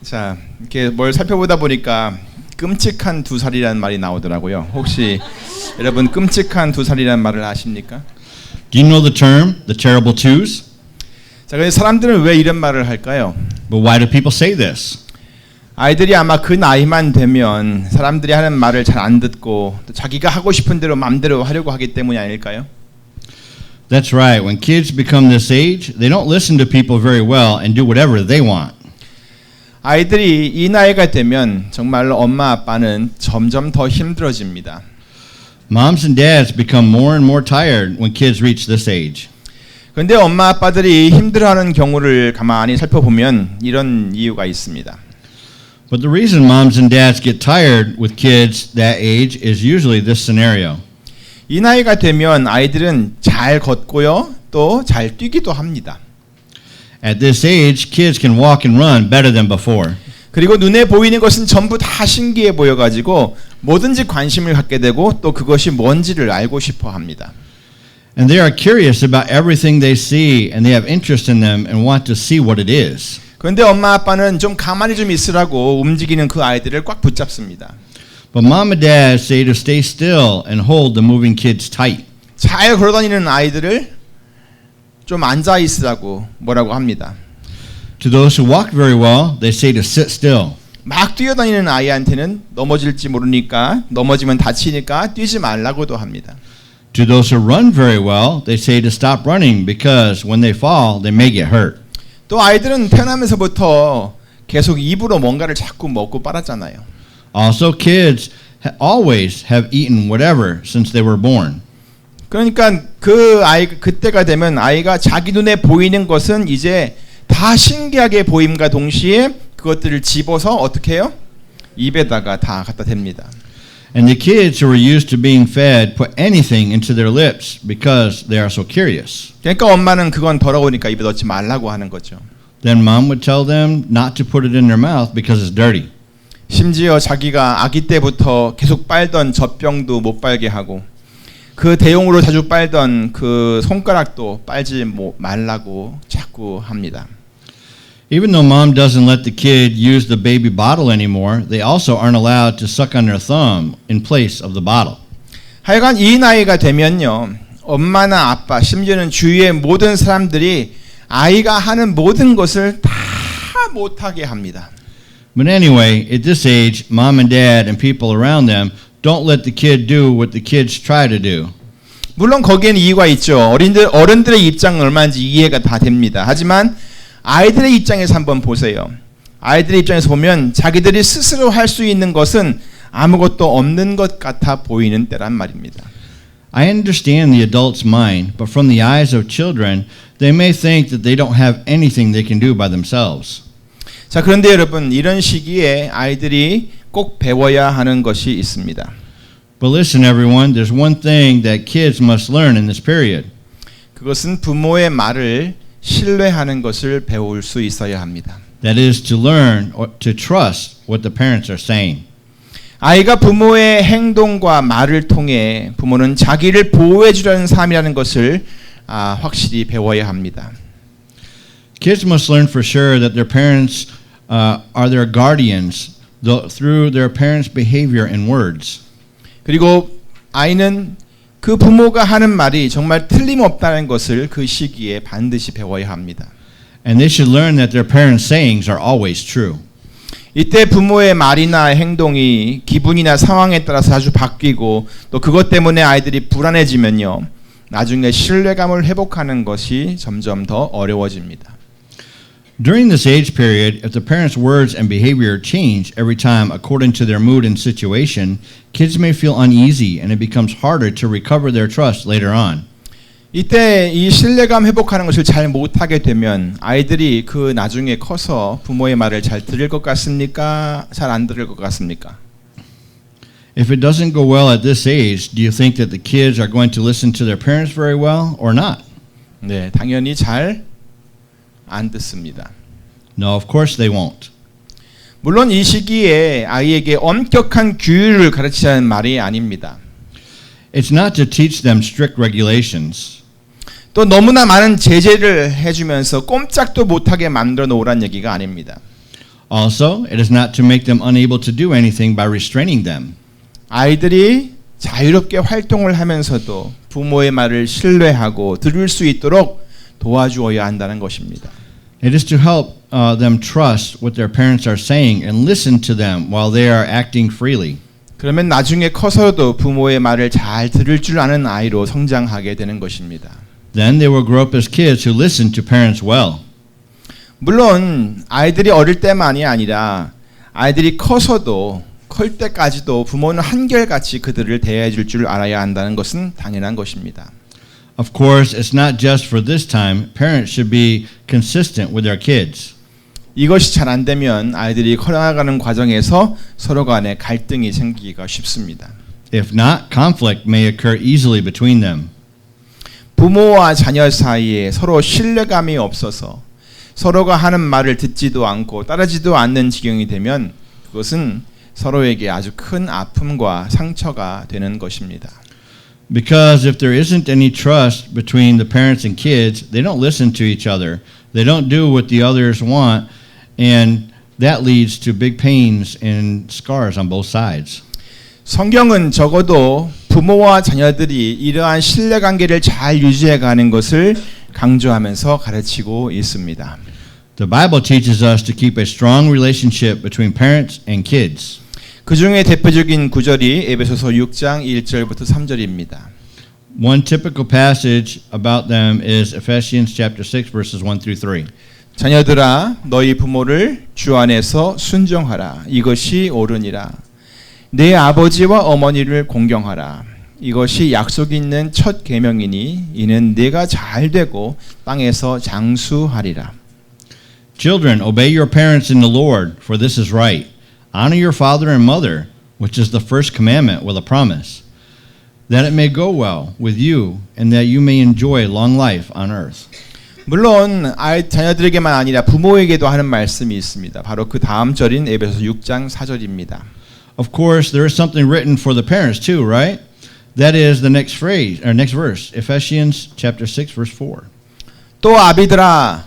자, 이렇게 뭘 살펴보다 보니까 끔찍한 두 살이라는 말이 나오더라고요. 혹시 여러분 끔찍한 두 살이라는 말을 아십니까? Do you know the term, the terrible twos? 자, 근데 사람들은 왜 이런 말을 할까요? But why do people say this? 아이들이 아마 그 나이만 되면 사람들이 하는 말을 잘 안 듣고 또 자기가 하고 싶은 대로 마음대로 하려고 하기 때문이 아닐까요? That's right. When kids become this age, they don't listen to people very well and do whatever they want. 아이들이 이 나이가 되면 정말로 엄마 아빠는 점점 더 힘들어집니다. Moms and dads become more and more tired when kids reach this age. 그런데 엄마 아빠들이 힘들어하는 경우를 가만히 살펴보면 이런 이유가 있습니다. But the reason moms and dads get tired with kids that age is usually this scenario. 이 나이가 되면 아이들은 잘 걷고요, 또 잘 뛰기도 합니다. At this age, kids can walk and run better than before. 그리고 눈에 보이는 것은 전부 다 신기해 보여가지고 뭐든지 관심을 갖게 되고 또 그것이 뭔지를 알고 싶어 합니다. And they are curious about everything they see and they have interest in them and want to see what it is. 그런데 엄마 아빠는 좀 가만히 좀 있으라고 움직이는 그 아이들을 꽉 붙잡습니다. But mom and dad say to stay still and hold the moving kids tight. 잘 걸어다니는 아이들을 좀 앉아 있으라고 뭐라고 합니다. To those who walk very well, they say to sit still. 막 뛰어다니는 아이한테는 넘어질지 모르니까 넘어지면 다치니까 뛰지 말라고도 합니다. To those who run very well, they say to stop running because when they fall, they may get hurt. 또 아이들은 태어나면서부터 계속 입으로 뭔가를 자꾸 먹고 빨았잖아요. Also, kids always have eaten whatever since they were born. 그러니까 그 아이 그때가 되면 아이가 자기 눈에 보이는 것은 이제 다 신기하게 보임과 동시에 그것들을 집어서 어떻게 해요? 입에다가 다 갖다 댑니다. And the kids who are used to being fed put anything into their lips because they are so curious. 그러니까 엄마는 그건 더러우니까 입에 넣지 말라고 하는 거죠. Then mom would tell them not to put it in their mouth because it's dirty. 심지어 자기가 아기 때부터 계속 빨던 젖병도 못 빨게 하고 그 대용으로 자주 빨던 그 손가락도 빨지 말라고 자꾸 합니다. Even though mom doesn't let the kid use the baby bottle anymore, they also aren't allowed to suck on their thumb in place of the bottle. 하여간 이 나이가 되면요, 엄마나 아빠, 심지어는 주위의 모든 사람들이 아이가 하는 모든 것을 다 못하게 합니다. But anyway, at this age, mom and dad and people around them don't let the kid do what the kids try to do. 물론 거기에는 이유가 있죠. 어른들의 입장은 얼마인지 이해가 다 됩니다. 하지만 아이들의 입장에서 한번 보세요. 아이들의 입장에서 보면 자기들이 스스로 할 수 있는 것은 아무것도 없는 것 같아 보이는 때란 말입니다. I understand the adult's mind, but from the eyes of children, they may think that they don't have anything they can do by themselves. 자, 그런데 여러분, 이런 시기에 아이들이 꼭 배워야 하는 것이 있습니다. But listen, everyone, there's one thing that kids must learn in this period. 그것은 부모의 말을 신뢰하는 것을 배울 수 있어야 합니다. That is to learn or to trust what the parents are saying. 아이가 부모의 행동과 말을 통해 부모는 자기를 보호해 주려는 삶이라는 것을 확실히 배워야 합니다. Kids must learn for sure that their parents are their guardians through their parents' behavior and words. 그리고 아이는 그 부모가 하는 말이 정말 틀림없다는 것을 그 시기에 반드시 배워야 합니다. And they should learn that their parents' sayings are always true. 이때 부모의 말이나 행동이 기분이나 상황에 따라서 아주 바뀌고 또 그것 때문에 아이들이 불안해지면요, 나중에 신뢰감을 회복하는 것이 점점 더 어려워집니다. During this age period, if the parents' words and behavior change every time according to their mood and situation, kids may feel uneasy and it becomes harder to recover their trust later on. 이때 이 신뢰감 회복하는 것을 잘 못하게 되면 아이들이 그 나중에 커서 부모의 말을 잘 들을 것 같습니까? 잘 안 들을 것 같습니까? If it doesn't go well at this age, do you think that the kids are going to listen to their parents very well or not? 네, 당연히 잘 안 듣습니다. No, of course they won't. 물론 이 시기에 아이에게 엄격한 규율을 가르치자는 말이 아닙니다. It's not to teach them strict regulations. 또 너무나 많은 제재를 해주면서 꼼짝도 못하게 만들어 놓으란 얘기가 아닙니다. Also, it is not to make them unable to do anything by restraining them. 아이들이 자유롭게 활동을 하면서도 부모의 말을 신뢰하고 들을 수 있도록 도와주어야 한다는 것입니다. It is to help them trust what their parents are saying and listen to them while they are acting freely. 그러면 나중에 커서도 부모의 말을 잘 들을 줄 아는 아이로 성장하게 되는 것입니다. Then they will grow up as kids who listen to parents well. 물론 아이들이 어릴 때만이 아니라 아이들이 커서도 클 때까지도 부모는 한결같이 그들을 대해줄 줄 알아야 한다는 것은 당연한 것입니다. Of course, it's not just for this time. Parents should be consistent with their kids. 이것이 잘 안 되면 아이들이 커나가는 과정에서 서로 간에 갈등이 생기기가 쉽습니다. If not, conflict may occur easily between them. 부모와 자녀 사이에 서로 신뢰감이 없어서 서로가 하는 말을 듣지도 않고 따르지도 않는 지경이 되면 그것은 서로에게 아주 큰 아픔과 상처가 되는 것입니다. Because if there isn't any trust between the parents and kids, they don't listen to each other. They don't do what the others want, and that leads to big pains and scars on both sides. 성경은 적어도 부모와 자녀들이 이러한 신뢰관계를 잘 유지해가는 것을 강조하면서 가르치고 있습니다. The Bible teaches us to keep a strong relationship between parents and kids. 그 중에 대표적인 구절이 에베소서 6장 1절부터 3절입니다. One typical passage about them is Ephesians chapter 6 verses 1 through 3. 자녀들아 너희 부모를 주 안에서 순종하라. 이것이 옳으니라. 내 아버지와 어머니를 공경하라. 이것이 약속 있는 첫 계명이니 이는 네가 잘 되고 땅에서 장수하리라. Children, obey your parents in the Lord, for this is right. Honor your father and mother, which is the first commandment with a promise, that it may go well with you and that you may enjoy long life on earth. 물론 자녀들에게만 아니라 부모에게도 하는 말씀이 있습니다. 바로 그 다음 절인 에베소서 6장 4절입니다. Of course, there is something written for the parents too, right? That is the next phrase or next verse, Ephesians chapter 6 verse 4. 또 아비들아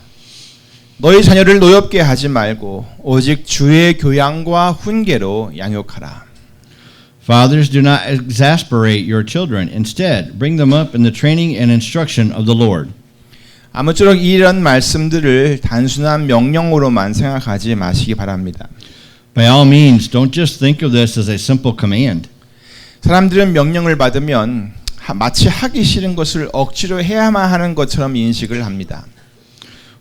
너희 자녀를 노엽게 하지 말고 오직 주의 교양과 훈계로 양육하라. Fathers, do not exasperate your children. Instead, bring them up in the training and instruction of the Lord. 아무쪼록 이런 말씀들을 단순한 명령으로만 생각하지 마시기 바랍니다. By all means, don't just think of this as a simple command. 사람들은 명령을 받으면 마치 하기 싫은 것을 억지로 해야만 하는 것처럼 인식을 합니다.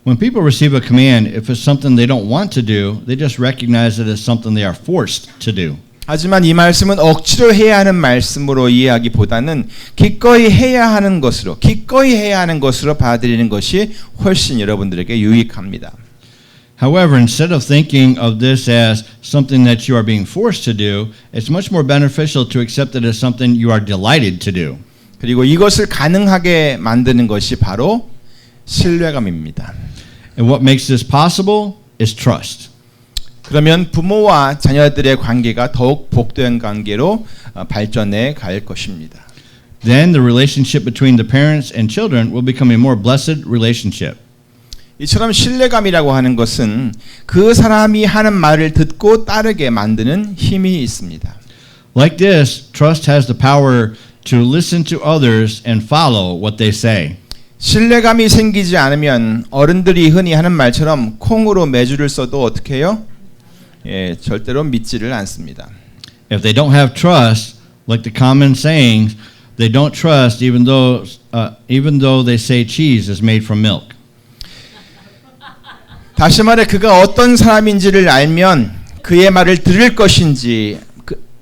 When people receive a command, if it's something they don't want to do, they just recognize it as something they are forced to do. 하지만 이 말씀은 억지로 해야 하는 말씀으로 이해하기보다는 기꺼이 해야 하는 것으로 받아들이는 것이 훨씬 여러분들에게 유익합니다. However, instead of thinking of this as something that you are being forced to do, it's much more beneficial to accept it as something you are delighted to do. 그리고 이것을 가능하게 만드는 것이 바로 신뢰감입니다. And what makes this possible is trust. 그러면 부모와 자녀들의 관계가 더욱 복된 관계로 발전해 갈 것입니다. Then the relationship between the parents and children will become a more blessed relationship. 이처럼 신뢰감이라고 하는 것은 그 사람이 하는 말을 듣고 따르게 만드는 힘이 있습니다. Like this, trust has the power to listen to others and follow what they say. 신뢰감이 생기지 않으면 어른들이 흔히 하는 말처럼 콩으로 매주를 써도 어떻게 해요? 절대로 믿지를 않습니다. If they don't have trust, like the common sayings, they don't trust even though they say cheese is made from milk. 다시 말해 그가 어떤 사람인지를 알면 그의 말을 들을 것인지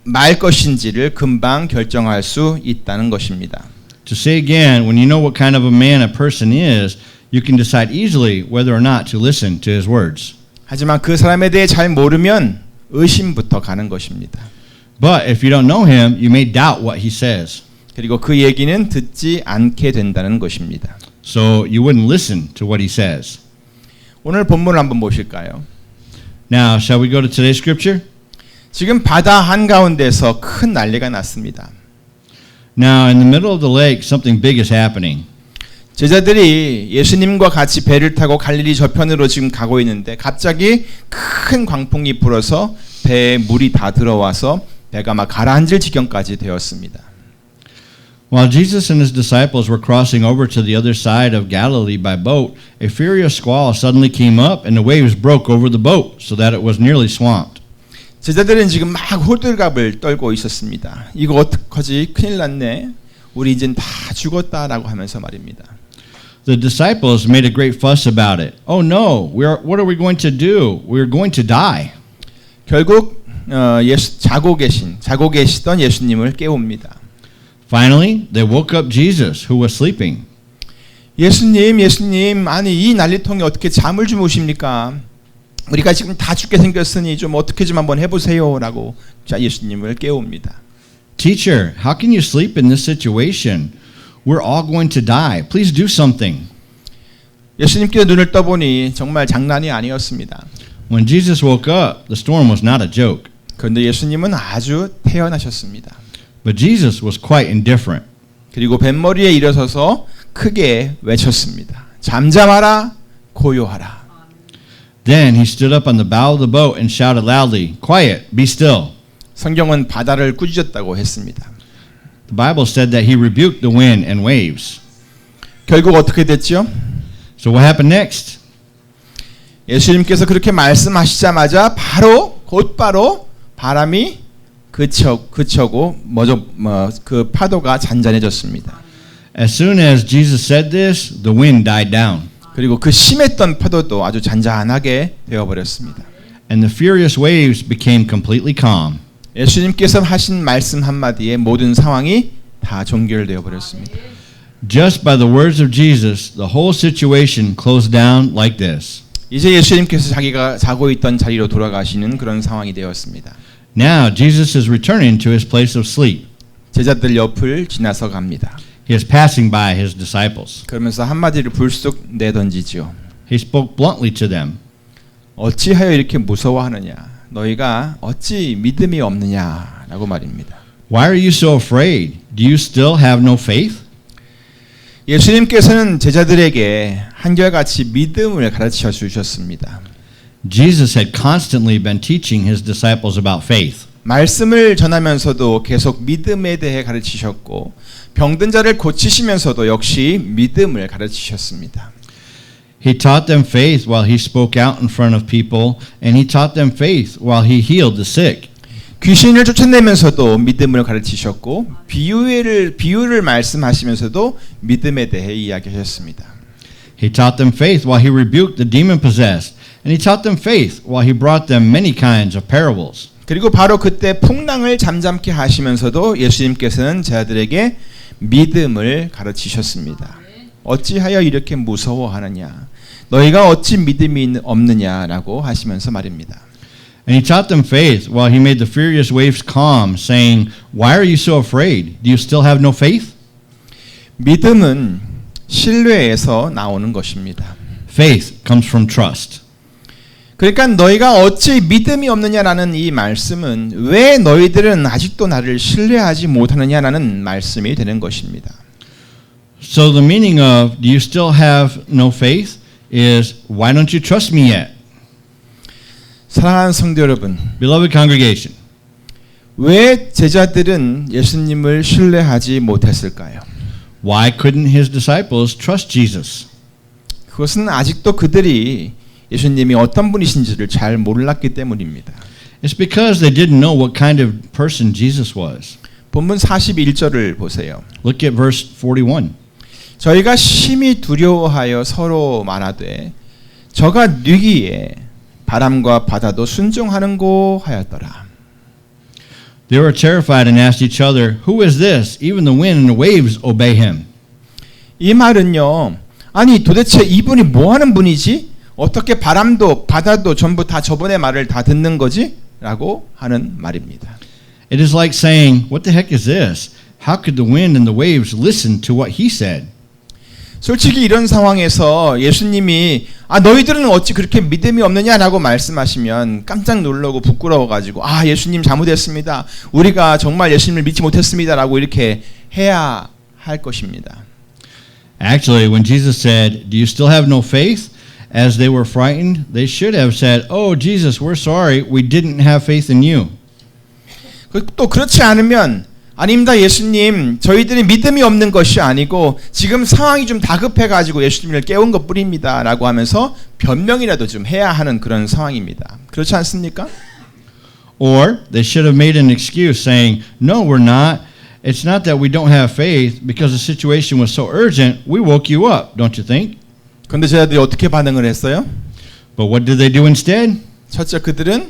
말 것인지를 금방 결정할 수 있다는 것입니다. To say again, when you know what kind of a man a person is, you can decide easily whether or not to listen to his words. 하지만 그 사람에 대해 잘 모르면 의심부터 가는 것입니다. But if you don't know him, you may doubt what he says. 그리고 그 얘기는 듣지 않게 된다는 것입니다. So you wouldn't listen to what he says. 오늘 본문을 한번 보실까요? Now, shall we go to today's scripture? 지금 바다 한가운데서 큰 난리가 났습니다. Now, in the middle of the lake, something big is happening. 제자들이 예수님과 같이 배를 타고 갈릴리 저편으로 지금 가고 있는데 갑자기 큰 광풍이 불어서 배에 물이 다 들어와서 배가 막 가라앉을 지경까지 되었습니다. While Jesus and his disciples were crossing over to the other side of Galilee by boat, a furious squall suddenly came up and the waves broke over the boat so that it was nearly swamped. 제자들은 지금 막 호들갑을 떨고 있었습니다. 이거 어떡하지? 큰일 났네. 우리 이젠 다 죽었다라고 하면서 말입니다. The disciples made a great fuss about it. Oh no, what are we going to do? We're going to die. 결국 자고 계시던 예수님을 깨웁니다. Finally, they woke up Jesus, who was sleeping. 예수님, 아니 이 난리통에 어떻게 잠을 주무십니까? 우리가 지금 다 죽게 생겼으니 좀 어떻게 좀 한번 해보세요라고 예수님을 깨웁니다. Teacher, how can you sleep in this situation? We're all going to die. Please do something. 예수님께서 눈을 떠보니 정말 장난이 아니었습니다. When Jesus woke up, the storm was not a joke. 그런데 예수님은 아주 태연하셨습니다. But Jesus was quite indifferent. 그리고 뱃머리에 일어서서 크게 외쳤습니다. 잠잠하라, 고요하라. Then he stood up on the bow of the boat and shouted loudly, Quiet, be still. 성경은 바다를 꾸짖었다고 했습니다. The Bible said that he rebuked the wind and waves. 결국 어떻게 됐죠? So what happened next? 예수님께서 그렇게 말씀하시자마자 곧바로 바람이 그쳐고 그 파도가 잔잔해졌습니다. As soon as Jesus said this, the wind died down. 그리고 그 심했던 파도도 아주 잔잔하게 되어버렸습니다. And the furious waves became completely calm. 예수님께서 하신 말씀 한마디에 모든 상황이 다 종결되어 버렸습니다. Just by the words of Jesus, the whole situation closed down like this. 이제 예수님께서 자기가 자고 있던 자리로 돌아가시는 그런 상황이 되었습니다. Now Jesus is returning to his place of sleep. 제자들 옆을 지나서 갑니다. He is passing by his disciples. 그러면서 한마디를 불쑥 내던지죠. He spoke bluntly to them. 어찌하여 이렇게 무서워하느냐? 너희가 어찌 믿음이 없느냐라고 말입니다. Why are you so afraid? Do you still have no faith? 예수님께서는 제자들에게 한결같이 믿음을 가르쳐 주셨습니다. Jesus had constantly been teaching his disciples about faith. 말씀을 전하면서도 계속 믿음에 대해 가르치셨고 병든 자를 고치시면서도 역시 믿음을 가르치셨습니다. He taught them faith while he spoke out in front of people, and he taught them faith while he healed the sick. 귀신을 쫓아내면서도 믿음을 가르치셨고 비유를 말씀하시면서도 믿음에 대해 이야기하셨습니다. He taught them faith while he rebuked the demon possessed, and he taught them faith while he brought them many kinds of parables. 그리고 바로 그때 풍랑을 잠잠케 하시면서도 예수님께서는 제자들에게 믿음을 가르치셨습니다. 어찌하여 이렇게 무서워하느냐? 너희가 어찌 믿음이 없느냐라고 하시면서 말입니다. And he taught them faith while he made the furious waves calm, saying, Why are you so afraid? Do you still have no faith? 믿음은 신뢰에서 나오는 것입니다. Faith comes from trust. 그러니까 너희가 어찌 믿음이 없느냐라는 이 말씀은 왜 너희들은 아직도 나를 신뢰하지 못하느냐라는 말씀이 되는 것입니다. So the meaning of do you still have no faith is why don't you trust me yet? 사랑하는 성도 여러분, Beloved congregation, 왜 제자들은 예수님을 신뢰하지 못했을까요? why couldn't his disciples trust Jesus? 그것은 아직도 그들이 예수님이 어떤 분이신지를 잘 몰랐기 때문입니다. It's because they didn't know what kind of person Jesus was. 본문 41절을 보세요. Look at verse 41. 저희가 심히 두려워하여 서로 말하되 저가 뉘기에 바람과 바다도 순종하는고 하였더라. They were terrified and asked each other, Who is this? Even the wind and the waves obey him. 이 말은요. 아니 도대체 이분이 뭐 하는 분이지? 어떻게 바람도 바다도 전부 다 저분의 말을 다 듣는 거지? 라고 하는 말입니다. It is like saying, What the heck is this? How could the wind and the waves listen to what he said? 솔직히 이런 상황에서 예수님이 너희들은 어찌 그렇게 믿음이 없느냐라고 말씀하시면 깜짝 놀라고 부끄러워가지고 예수님 잘못했습니다. 우리가 정말 예수님을 믿지 못했습니다라고 이렇게 해야 할 것입니다. Actually, when Jesus said, "Do you still have no faith?" as they were frightened, they should have said, "Oh, Jesus, we're sorry. We didn't have faith in you." 또 그렇지 않으면 아닙니다 예수님 저희들이 믿음이 없는 것이 아니고 지금 상황이 좀 다급해가지고 예수님을 깨운 것뿐입니다 라고 하면서 변명이라도 좀 해야 하는 그런 상황입니다. 그렇지 않습니까? Or they should have made an excuse saying, "No, we're not. It's not that we don't have faith because the situation was so urgent. We woke you up, don't you think?" 그런데 제자들이 어떻게 반응을 했어요? But what did they do instead? 첫째 그들은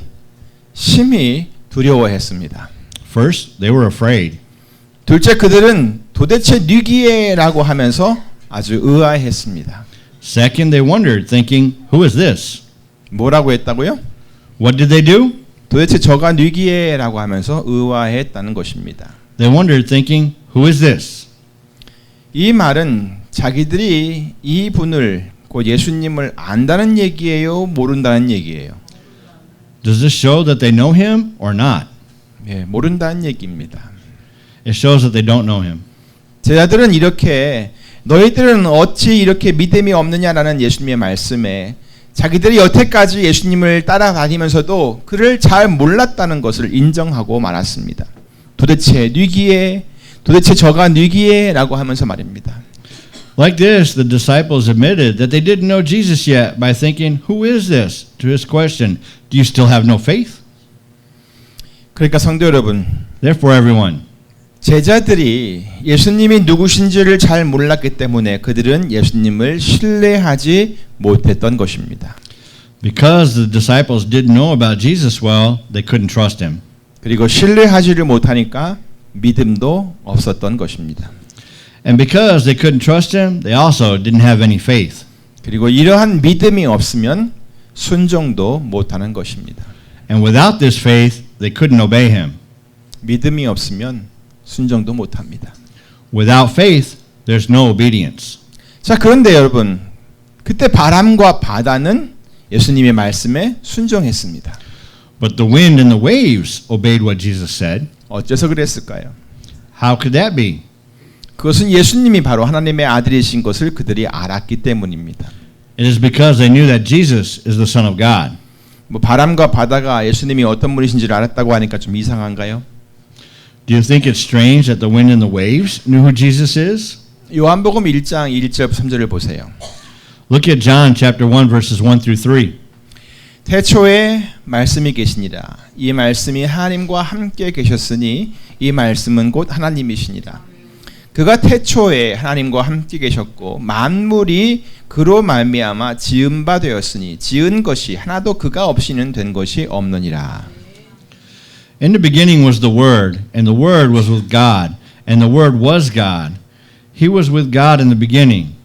심히 두려워했습니다. First, they were afraid. 둘째 그들은 도대체 누구예라고 하면서 아주 의아해했습니다. Second, they wondered, thinking, "Who is this?" 뭐라고 했다고요? What did they do? 도대체 저가 누구예라고 하면서 의아했다는 것입니다. They wondered, thinking, "Who is this?" 이 말은 자기들이 이 분을 곧 예수님을 안다는 얘기예요, 모른다는 얘기예요? Does this show that they know him or not? 예, 모른다는 얘기입니다. It shows that they don't know him. 제자들은 이렇게 너희들은 어찌 이렇게 믿음이 없느냐라는 예수님의 말씀에 자기들이 여태까지 예수님을 따라다니면서도 그를 잘 몰랐다는 것을 인정하고 말았습니다. 도대체 누구예? 도대체 저가 누구예? 라고 하면서 말입니다. Like this, the disciples admitted that they didn't know Jesus yet by thinking, "Who is this?" to his question, "Do you still have no faith?" 그러니까 성도 여러분, Therefore, everyone, 제자들이 예수님이 누구신지를 잘 몰랐기 때문에 그들은 예수님을 신뢰하지 못했던 것입니다. because the disciples didn't know about Jesus well, they couldn't trust him. 그리고 신뢰하지를 못하니까 믿음도 없었던 것입니다. And because they couldn't trust him, they also didn't have any faith. 그리고 이러한 믿음이 없으면 순종도 못하는 것입니다. And without this faith, they couldn't obey him. 믿음이 없으면 순종도 못합니다. Without faith, there's no obedience. 자, 그런데 여러분, 그때 바람과 바다는 예수님의 말씀에 순종했습니다. But the wind and the waves obeyed what Jesus said. 어째서 그랬을까요? How could that be? 그것은 예수님이 바로 하나님의 아들이신 것을 그들이 알았기 때문입니다. It is because they knew that Jesus is the Son of God. 뭐 바람과 바다가 예수님이 어떤 분이신지를 알았다고 하니까 좀 이상한가요? Do you think it's strange that the wind and the waves knew who Jesus is? 요한복음 1장 1절 3절을 보세요. Look at John chapter 1 verses 1 through 3. 태초에 말씀이 계시니라. 이 말씀이 하나님과 함께 계셨으니 이 말씀은 곧 하나님이시니라. 그가 태초에 하나님과 함께 계셨고 만물이 그로 말미암아 지은 바 되었으니 지은 것이 하나도 그가 없이는 된 것이 없느니라. In the beginning was the Word, and the Word was with God, and the Word was God. He was with God in the beginning.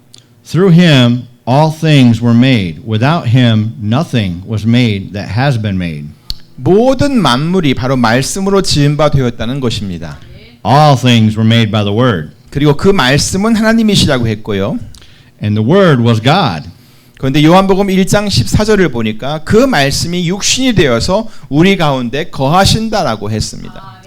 Through him all things were made. Without him nothing was made that has been made. 모든 만물이 바로 말씀으로 지은 바 되었다는 것입니다. All things were made by the Word. 그리고 그 말씀은 하나님이시라고 했고요. And the Word was God. 그런데 요한복음 1장 14절을 보니까 그 말씀이 육신이 되어서 우리 가운데 거하신다라고 했습니다.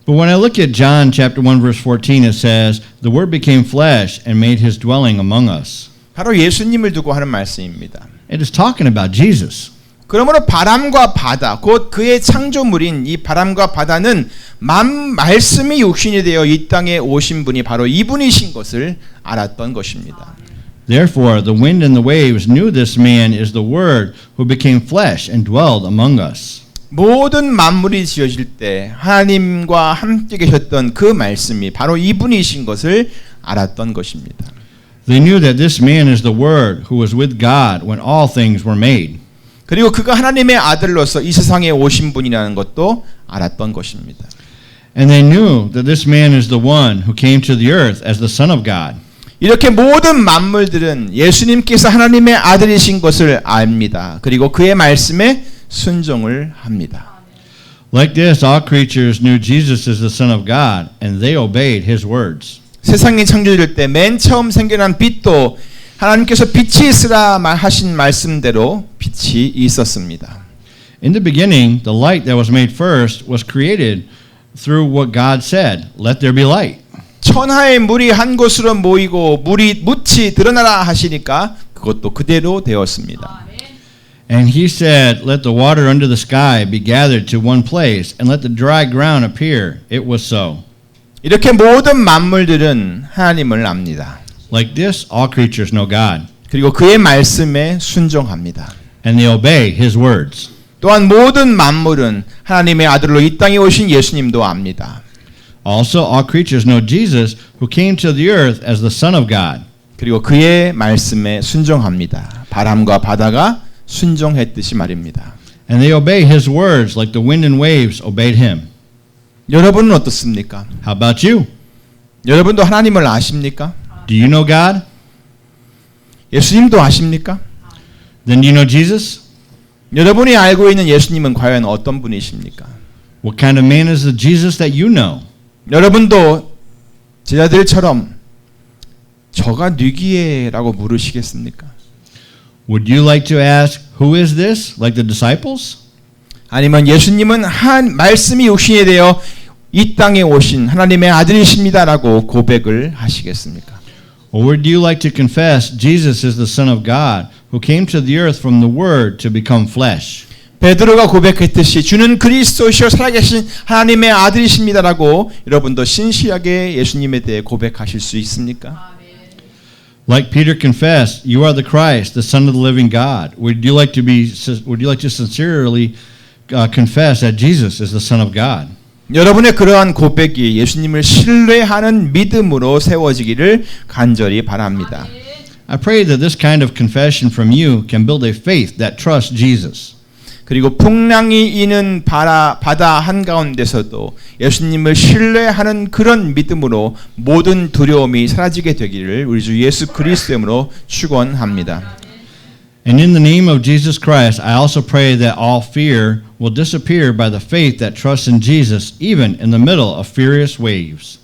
But when I look at John chapter 1 verse 14, it says, "The Word became flesh and made his dwelling among us." 바로 예수님을 두고 하는 말씀입니다. It is talking about Jesus. 그러므로 바람과 바다, 곧 그의 창조물인 이 바람과 바다는 말씀이 육신이 되어 이 땅에 오신 분이 바로 이분이신 것을 알았던 것입니다. Therefore, the wind and the waves knew this man is the Word who became flesh and dwelled among us. 모든 만물이 지어질 때 하나님과 함께 계셨던 그 말씀이 바로 이분이신 것을 알았던 것입니다. They knew that this man is the Word who was with God when all things were made. 그리고 그가 하나님의 아들로서 이 세상에 오신 분이라는 것도 알았던 것입니다. And they knew that this man is the one who came to the earth as the Son of God. 이렇게 모든 만물들은 예수님께서 하나님의 아들이신 것을 압니다. 그리고 그의 말씀에 순종을 합니다. Like this, all creatures knew Jesus is the Son of God, and they obeyed his words. 세상이 창조될 때 맨 처음 생겨난 빛도 하나님께서 빛이 있으라 하신 말씀대로 빛이 있었습니다. In the beginning, the light that was made first was created through what God said, "Let there be light." 천하의 물이 한 곳으로 모이고 물이 묻히 드러나라 하시니까 그것도 그대로 되었습니다. And he said, let the water under the sky be gathered to one place, and let the dry ground appear. It was so. 이렇게 모든 만물들은 하나님을 압니다. Like this, all creatures know God, 그리고 그의 말씀에 순종합니다. and they obey his words. 또한 모든 만물은 하나님의 아들로 이 땅에 오신 예수님도 압니다. Also, all creatures know Jesus, who came to the earth as the Son of God. 그리고 그의 말씀에 순종합니다. 바람과 바다가 순종했듯이 말입니다. And they obey his words like the wind and waves obeyed him. 여러분은 어떻습니까? How about you? 여러분도 하나님을 아십니까? Do you know God? 예수님도 아십니까? Then do you know Jesus? 여러분이 알고 있는 예수님은 과연 어떤 분이십니까? What kind of man is the Jesus that you know? 여러분도 제자들처럼 저가 누구예라고 물으시겠습니까? Would you like to ask, who is this? Like the disciples? 아니면 예수님은 한 말씀이 육신이 되어 이 땅에 오신 하나님의 아들이십니다라고 고백을 하시겠습니까? Or would you like to confess Jesus is the Son of God, who came to the earth from the Word to become flesh? 베드로가 고백했듯이 주는 그리스도시요 살아계신 하나님의 아들이십니다라고 여러분도 신실하게 예수님에 대해 고백하실 수 있습니까? Like Peter confessed, you are the Christ, the Son of the living God. Would you like to sincerely confess that Jesus is the Son of God? 여러분의 그러한 고백이 예수님을 신뢰하는 믿음으로 세워지기를 간절히 바랍니다. I pray that this kind of confession from you can build a faith that trusts Jesus. 그리고 풍랑이 이는 바다 한가운데서도 예수님을 신뢰하는 그런 믿음으로 모든 두려움이 사라지게 되기를 우리 주 예수 그리스도의 이름으로 축원합니다. And in the name of Jesus Christ, I also pray that all fear will disappear by the faith that trusts in Jesus, even in the middle of furious waves.